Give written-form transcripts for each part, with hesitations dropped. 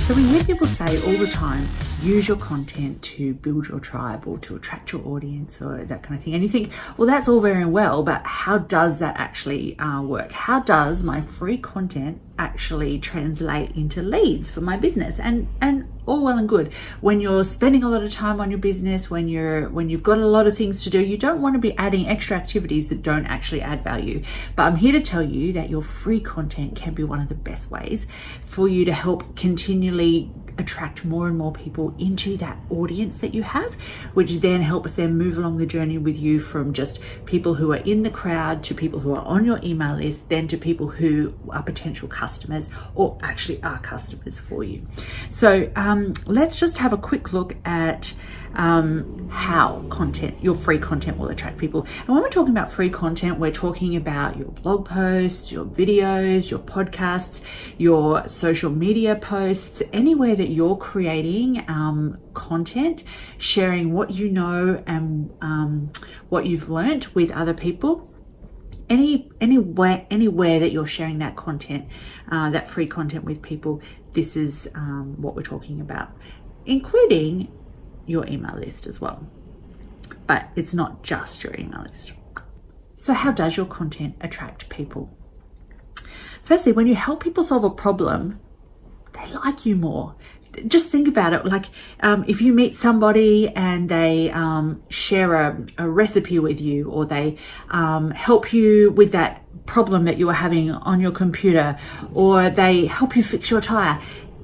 So we hear people say all the time, use your content to build your tribe or to attract your audience or that kind of thing. And you think, well, that's all very well, but how does that actually work? How does my free content actually translate into leads for my business? And all well and good. When you're spending a lot of time on your business, when you've got a lot of things to do, you don't want to be adding extra activities that don't actually add value. But I'm here to tell you that your free content can be one of the best ways for you to help continually attract more and more people into that audience that you have, which then helps them move along the journey with you from just people who are in the crowd to people who are on your email list, then to people who are potential customers or actually are customers for you. So let's just have a quick look at how your free content will attract people. And when we're talking about free content, we're talking about your blog posts, your videos, your podcasts, your social media posts, anywhere that you're creating content, sharing what you know and what you've learnt with other people. Anywhere that you're sharing that content, that free content with people, this is what we're talking about, including your email list as well. But it's not just your email list. So how does your content attract people? Firstly, when you help people solve a problem, they like you more. Just think about it. Like if you meet somebody and they share a recipe with you, or they help you with that problem that you are having on your computer, or they help you fix your tire,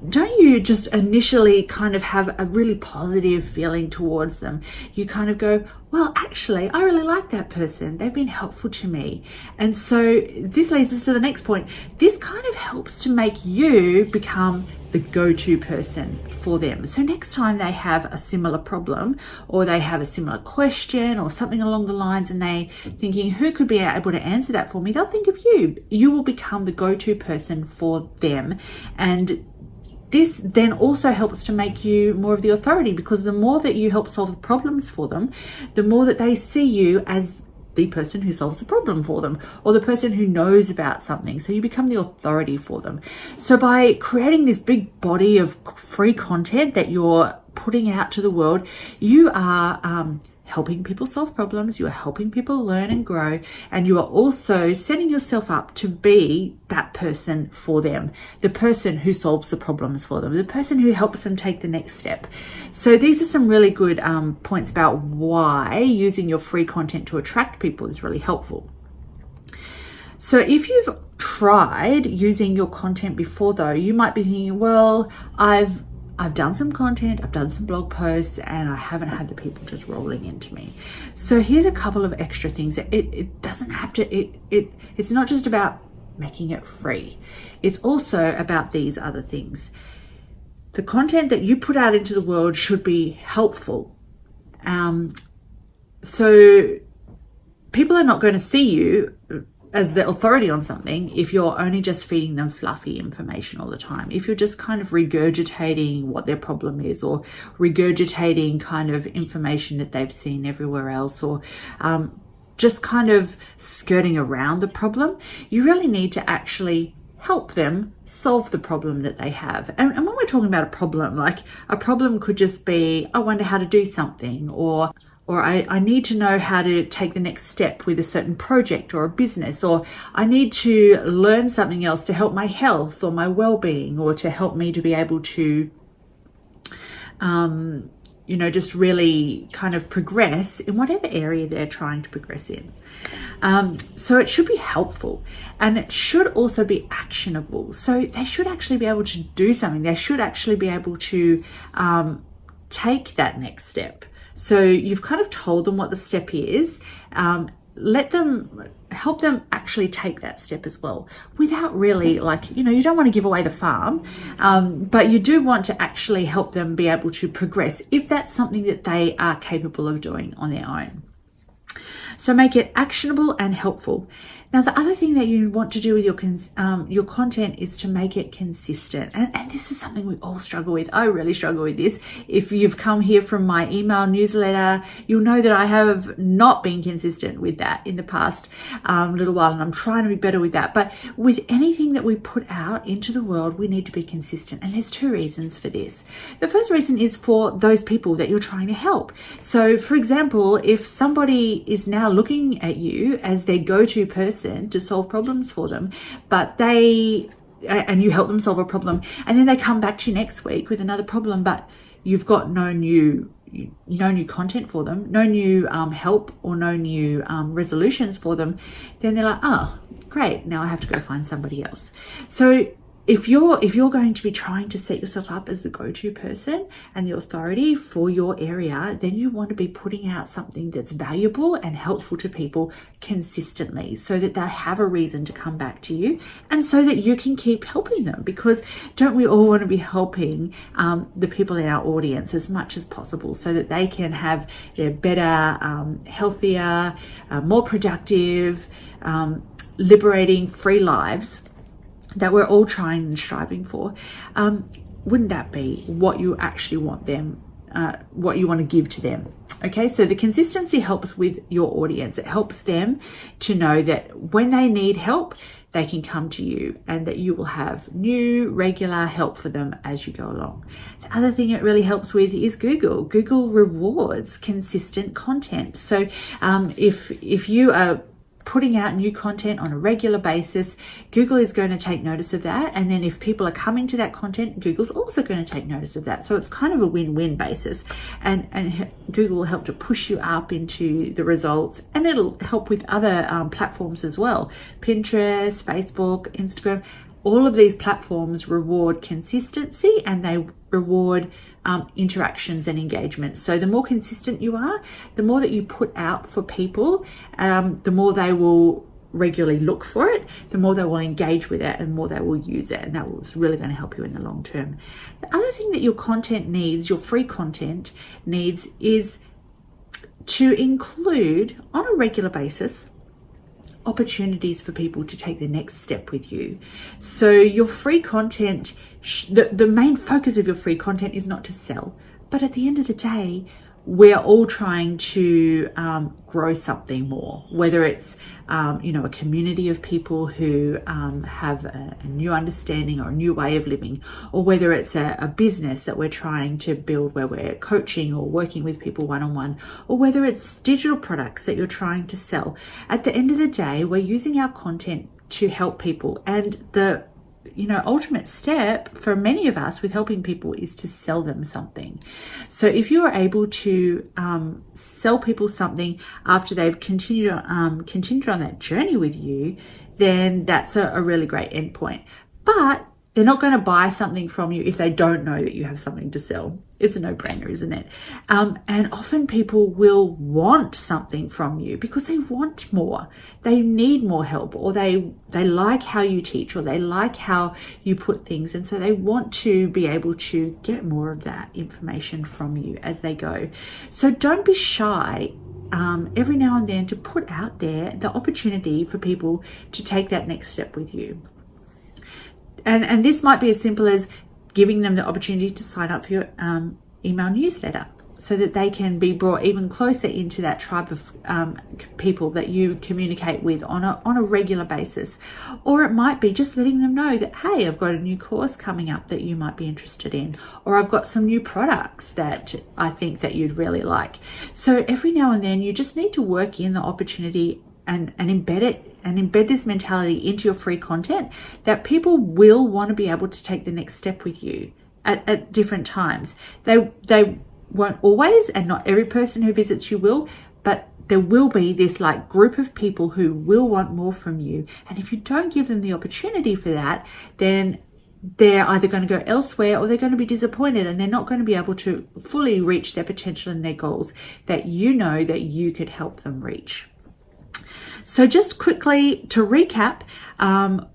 don't you just initially kind of have a really positive feeling towards them? You kind of go, well, actually, I really like that person. They've been helpful to me. And so this leads us to the next point. This kind of helps to make you become the go-to person for them. So next time they have a similar problem, or they have a similar question or something along the lines, and they thinking, who could be able to answer that for me? They'll think of you. You will become the go-to person for them. And this then also helps to make you more of the authority, because the more that you help solve the problems for them, the more that they see you as the person who solves the problem for them, or the person who knows about something. So you become the authority for them. So by creating this big body of free content that you're putting out to the world, you are helping people solve problems, you are helping people learn and grow, and you are also setting yourself up to be that person for them, the person who solves the problems for them, the person who helps them take the next step. So these are some really good points about why using your free content to attract people is really helpful. So if you've tried using your content before though, you might be thinking, well, I've done some content, I've done some blog posts, and I haven't had the people just rolling into me. So here's a couple of extra things. It doesn't have to, it's not just about making it free. It's also about these other things. The content that you put out into the world should be helpful. So people are not going to see you as the authority on something if you're only just feeding them fluffy information all the time. If you're just kind of regurgitating what their problem is, or regurgitating kind of information that they've seen everywhere else, or just kind of skirting around the problem, you really need to actually help them solve the problem that they have. And when we're talking about a problem, like a problem could just be, I wonder how to do something, or I need to know how to take the next step with a certain project or a business, or I need to learn something else to help my health or my well-being, or to help me to be able to, just really kind of progress in whatever area they're trying to progress in. So it should be helpful, and it should also be actionable. So they should actually be able to do something. They should actually be able to take that next step. So you've kind of told them what the step is. Help them actually take that step as well, without really you don't want to give away the farm, but you do want to actually help them be able to progress if that's something that they are capable of doing on their own. So make it actionable and helpful. Now, the other thing that you want to do with your content is to make it consistent. And this is something we all struggle with. I really struggle with this. If you've come here from my email newsletter, you'll know that I have not been consistent with that in the past little while, and I'm trying to be better with that. But with anything that we put out into the world, we need to be consistent. And there's two reasons for this. The first reason is for those people that you're trying to help. So, for example, if somebody is now looking at you as their go-to person to solve problems for them, and you help them solve a problem, and then they come back to you next week with another problem, but you've got no new content for them, no new help or no new resolutions for them, then they're like, oh, great, now I have to go find somebody else. So if you're going to be trying to set yourself up as the go-to person and the authority for your area, then you want to be putting out something that's valuable and helpful to people consistently, so that they have a reason to come back to you, and so that you can keep helping them. Because don't we all want to be helping the people in our audience as much as possible, so that they can have their better, healthier, more productive, liberating, free lives that we're all trying and striving for? Wouldn't that be what you actually want them, what you want to give to them? Okay, so the consistency helps with your audience. It helps them to know that when they need help, they can come to you, and that you will have new, regular help for them as you go along. The other thing it really helps with is Google. Google rewards consistent content. So if you are putting out new content on a regular basis, Google is going to take notice of that. And then if people are coming to that content, Google's also going to take notice of that. So it's kind of a win-win basis. And Google will help to push you up into the results, and it'll help with other platforms as well. Pinterest, Facebook, Instagram, all of these platforms reward consistency, and they reward interactions and engagement. So the more consistent you are, the more that you put out for people, the more they will regularly look for it, the more they will engage with it, and the more they will use it. And that was really going to help you in the long term. The other thing that your content needs, your free content needs, is to include on a regular basis opportunities for people to take the next step with you. So your free content, the main focus of your free content is not to sell, but at the end of the day, we're all trying to grow something more, whether it's a community of people who have a new understanding or a new way of living, or whether it's a business that we're trying to build where we're coaching or working with people one-on-one, or whether it's digital products that you're trying to sell. At the end of the day, we're using our content to help people, and the ultimate step for many of us with helping people is to sell them something. So if you are able to sell people something after they've continued on that journey with you, then that's a really great endpoint. But they're not going to buy something from you if they don't know that you have something to sell. It's a no-brainer, isn't it? And often people will want something from you because they want more. They need more help, or they like how you teach, or they like how you put things. And so they want to be able to get more of that information from you as they go. So don't be shy every now and then to put out there the opportunity for people to take that next step with you. And this might be as simple as giving them the opportunity to sign up for your email newsletter, so that they can be brought even closer into that tribe of people that you communicate with on a regular basis. Or it might be just letting them know that, hey, I've got a new course coming up that you might be interested in, or I've got some new products that I think that you'd really like. So every now and then you just need to work in the opportunity and embed it, and embed this mentality into your free content, that people will want to be able to take the next step with you at different times. They won't always, and not every person who visits you will, but there will be this group of people who will want more from you. And if you don't give them the opportunity for that, then they're either going to go elsewhere, or they're going to be disappointed, and they're not going to be able to fully reach their potential and their goals that you could help them reach. So just quickly to recap,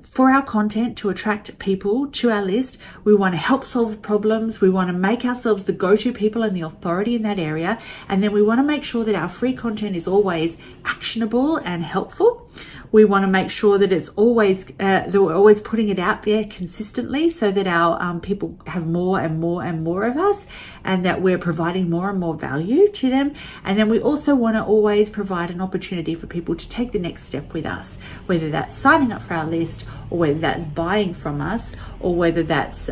for our content to attract people to our list, we want to help solve problems. We want to make ourselves the go-to people and the authority in that area. And then we want to make sure that our free content is always actionable and helpful. We want to make sure that it's always that we're always putting it out there consistently, so that our people have more and more and more of us, and that we're providing more and more value to them. And then we also want to always provide an opportunity for people to take the next step with us, whether that's signing up for our list, or whether that's buying from us, or whether that's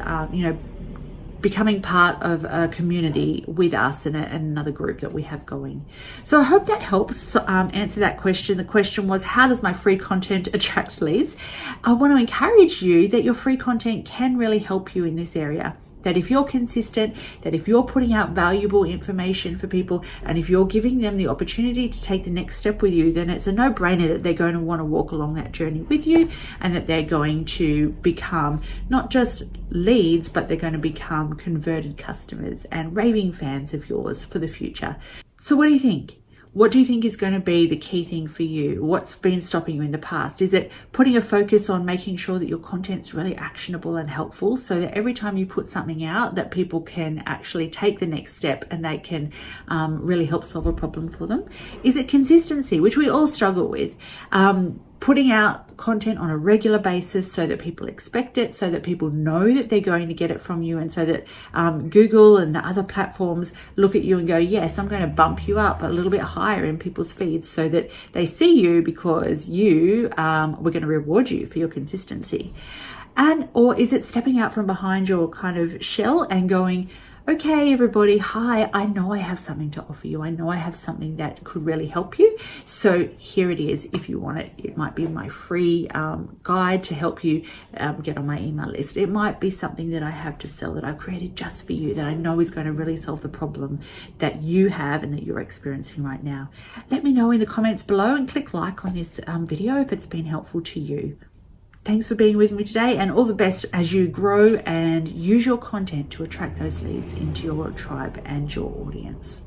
becoming part of a community with us and another group that we have going. So I hope that helps answer that question. The question was, how does my free content attract leads? I want to encourage you that your free content can really help you in this area. That if you're consistent, that if you're putting out valuable information for people, and if you're giving them the opportunity to take the next step with you, then it's a no-brainer that they're going to want to walk along that journey with you, and that they're going to become not just leads, but they're going to become converted customers and raving fans of yours for the future. So what do you think? What do you think is going to be the key thing for you? What's been stopping you in the past? Is it putting a focus on making sure that your content's really actionable and helpful, so that every time you put something out, that people can actually take the next step and they can really help solve a problem for them? Is it consistency, which we all struggle with? Putting out content on a regular basis so that people expect it, so that people know that they're going to get it from you, and so that Google and the other platforms look at you and go, yes, I'm going to bump you up a little bit higher in people's feeds, so that they see you because we're going to reward you for your consistency. Or is it stepping out from behind your kind of shell and going, okay, everybody, hi, I know I have something to offer you. I know I have something that could really help you. So here it is. If you want it, it might be my free guide to help you get on my email list. It might be something that I have to sell that I've created just for you, that I know is going to really solve the problem that you have and that you're experiencing right now. Let me know in the comments below, and click like on this video if it's been helpful to you. Thanks for being with me today, and all the best as you grow and use your content to attract those leads into your tribe and your audience.